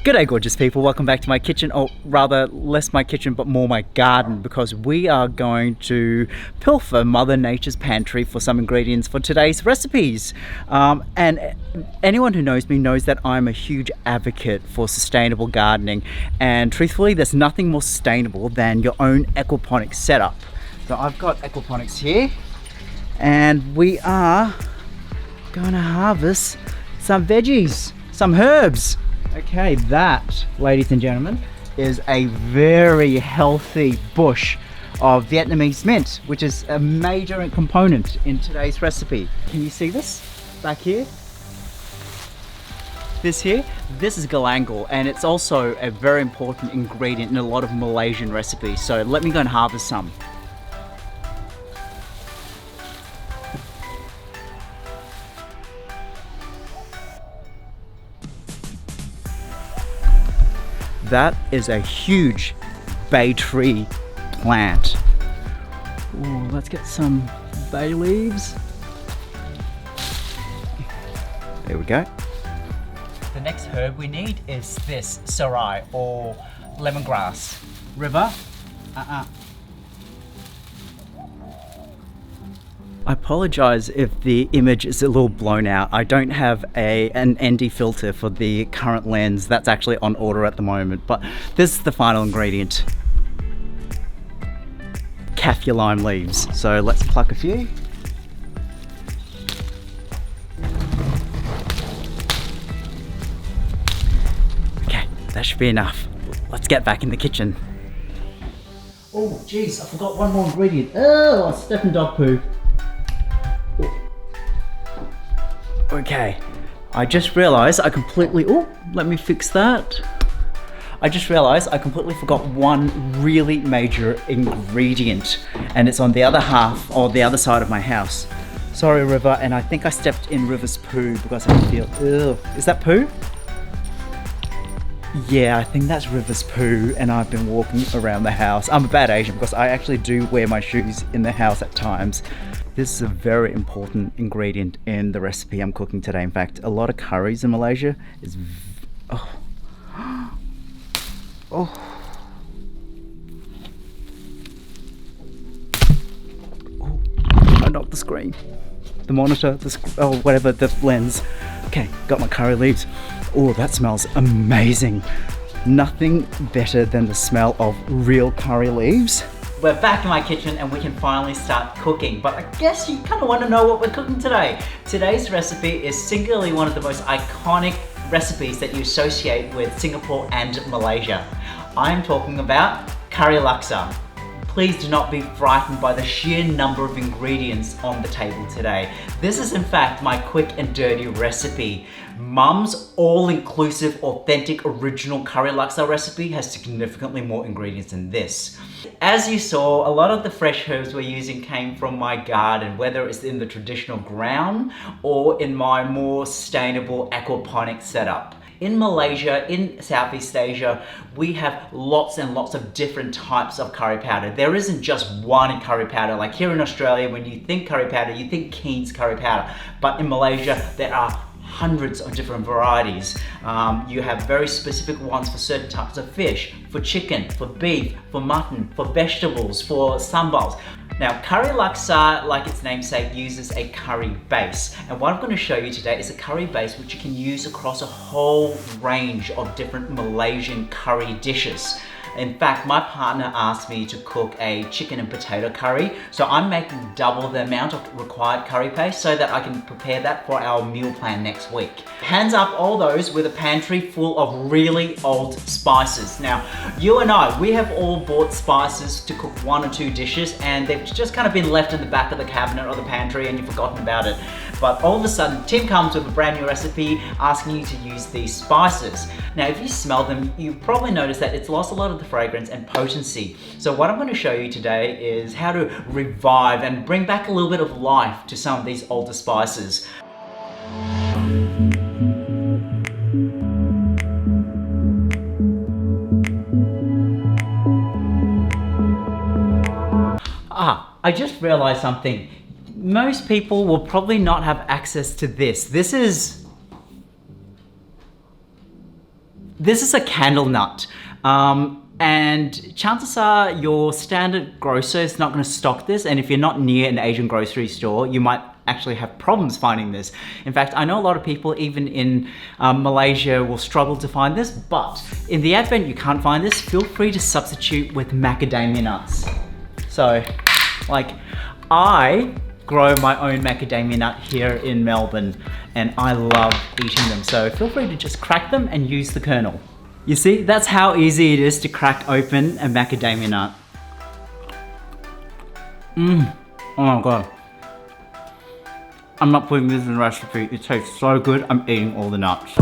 G'day gorgeous people, welcome back to my kitchen, or rather less my kitchen but more my garden, because we are going to pilfer Mother Nature's pantry for some ingredients for today's recipes. And anyone who knows me knows that I'm a huge advocate for sustainable gardening, and truthfully there's nothing more sustainable than your own aquaponics setup. So I've got aquaponics here and we are going to harvest some veggies, some herbs. Okay, that, ladies and gentlemen, is a very healthy bush of Vietnamese mint, which is a major component in today's recipe. Can you see this back here? This is galangal, and it's also a very important ingredient in a lot of Malaysian recipes. So let me go and harvest some. That is a huge bay tree plant. Ooh, let's get some bay leaves. There we go. The next herb we need is this serai, or lemongrass. River. I apologize if the image is a little blown out. I don't have an ND filter for the current lens. That's actually on order at the moment, but this is the final ingredient. Kaffir lime leaves. So let's pluck a few. Okay, that should be enough. Let's get back in the kitchen. Oh geez, I forgot one more ingredient. Oh, I stepped in dog poo. Okay, I just realized I completely, let me fix that. I just realized I completely forgot one really major ingredient, and it's on the other half, or the other side of my house. Sorry, River, and I think I stepped in River's poo because I feel, is that poo? Yeah, I think that's River's poo, and I've been walking around the house. I'm a bad Asian because I actually do wear my shoes in the house at times. This is a very important ingredient in the recipe I'm cooking today. In fact, a lot of curries in Malaysia is I knocked the screen, the monitor, whatever, the lens. Okay, got my curry leaves. Oh, that smells amazing. Nothing better than the smell of real curry leaves. We're back in my kitchen and we can finally start cooking, but I guess you kind of want to know what we're cooking today. Today's recipe is singularly one of the most iconic recipes that you associate with Singapore and Malaysia. I'm talking about curry laksa. Please do not be frightened by the sheer number of ingredients on the table today. This is in fact my quick and dirty recipe. Mum's all-inclusive, authentic, original curry laksa recipe has significantly more ingredients than this. As you saw, a lot of the fresh herbs we're using came from my garden, whether it's in the traditional ground or in my more sustainable aquaponic setup. In Malaysia, in Southeast Asia, we have lots and lots of different types of curry powder. There isn't just one curry powder. Like here in Australia, when you think curry powder, you think Keen's curry powder. But in Malaysia, there are hundreds of different varieties. You have very specific ones for certain types of fish, for chicken, for beef, for mutton, for vegetables, for sambals. Now, curry laksa, like its namesake, uses a curry base. And what I'm going to show you today is a curry base which you can use across a whole range of different Malaysian curry dishes. In fact, my partner asked me to cook a chicken and potato curry, so I'm making double the amount of required curry paste so that I can prepare that for our meal plan next week. Hands up all those with a pantry full of really old spices. Now, you and I, we have all bought spices to cook one or two dishes, and they've just kind of been left in the back of the cabinet or the pantry and you've forgotten about it. But all of a sudden, Tim comes with a brand new recipe asking you to use these spices. Now, if you smell them, you've probably noticed that it's lost a lot of the fragrance and potency. So what I'm going to show you today is how to revive and bring back a little bit of life to some of these older spices. I just realized something. Most people will probably not have access to this. This is This is a candle nut. And chances are your standard grocer is not going to stock this, and if you're not near an Asian grocery store, you might actually have problems finding this. In fact, I know a lot of people, even in Malaysia, will struggle to find this, but in the event you can't find this, feel free to substitute with macadamia nuts. So, like, I grow my own macadamia nut here in Melbourne, and I love eating them, so feel free to just crack them and use the kernel. You see, that's how easy it is to crack open a macadamia nut. Oh my god. I'm not putting this in the recipe. It tastes so good, I'm eating all the nuts.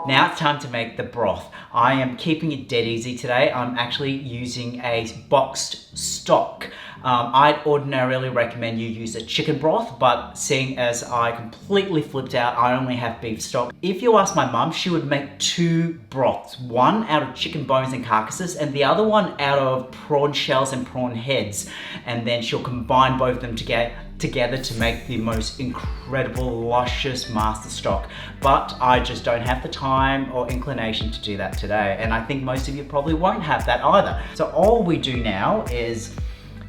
Now it's time to make the broth. I am keeping it dead easy today. I'm actually using a boxed stock. I'd ordinarily recommend you use a chicken broth, but seeing as I completely flipped out, I only have beef stock. If you ask my mum, she would make two broths. One out of chicken bones and carcasses, and the other one out of prawn shells and prawn heads. And then she'll combine both of them together to make the most incredible, luscious master stock. But I just don't have the time or inclination to do that today. And I think most of you probably won't have that either. So all we do now is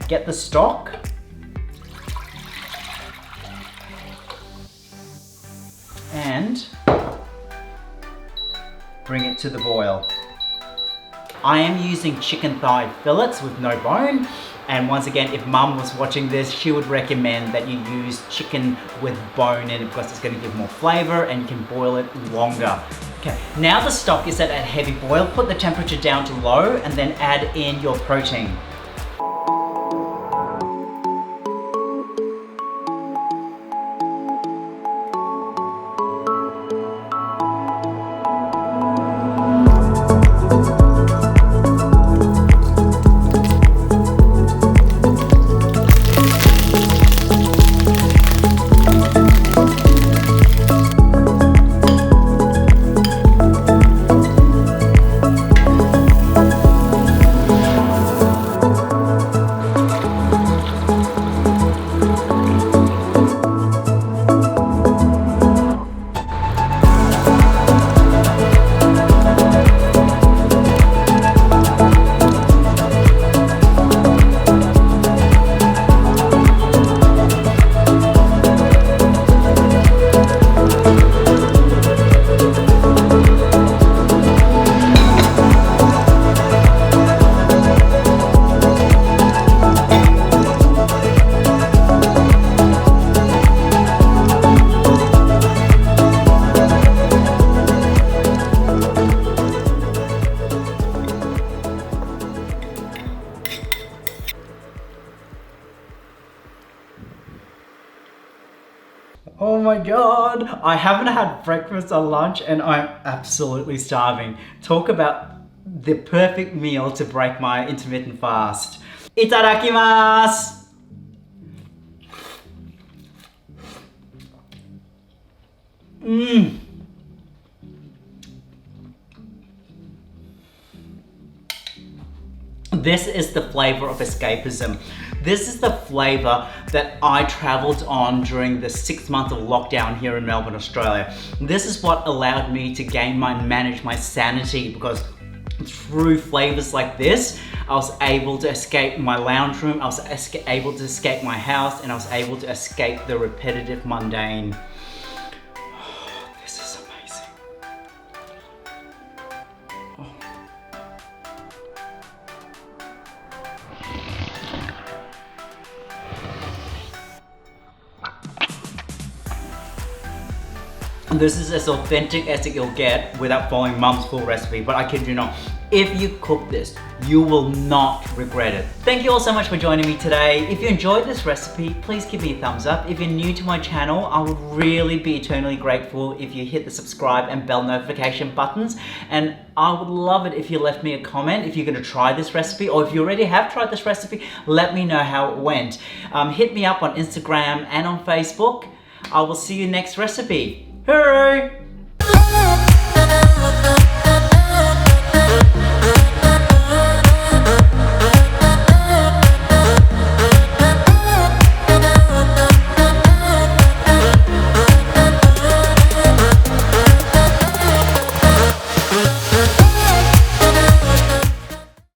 get the stock, and bring it to the boil. I am using chicken thigh fillets with no bone. And once again, if mum was watching this, she would recommend that you use chicken with bone in it because it's going to give more flavor and you can boil it longer. Okay, now the stock is at a heavy boil. Put the temperature down to low and then add in your protein. Oh my god, I haven't had breakfast or lunch and I'm absolutely starving. Talk about the perfect meal to break my intermittent fast. Itadakimasu! This is the flavor of escapism. This is the flavor that I traveled on during the 6 months of lockdown here in Melbourne, Australia. This is what allowed me to manage my sanity, because through flavors like this, I was able to escape my lounge room, I was able to escape my house, and I was able to escape the repetitive, mundane. This is amazing. This is as authentic as it'll get without following mum's full recipe, but I kid you not, if you cook this, you will not regret it. Thank you all so much for joining me today. If you enjoyed this recipe, please give me a thumbs up. If you're new to my channel, I would really be eternally grateful if you hit the subscribe and bell notification buttons. And I would love it if you left me a comment if you're gonna try this recipe, or if you already have tried this recipe, let me know how it went. Hit me up on Instagram and on Facebook. I will see you next recipe. Hooray!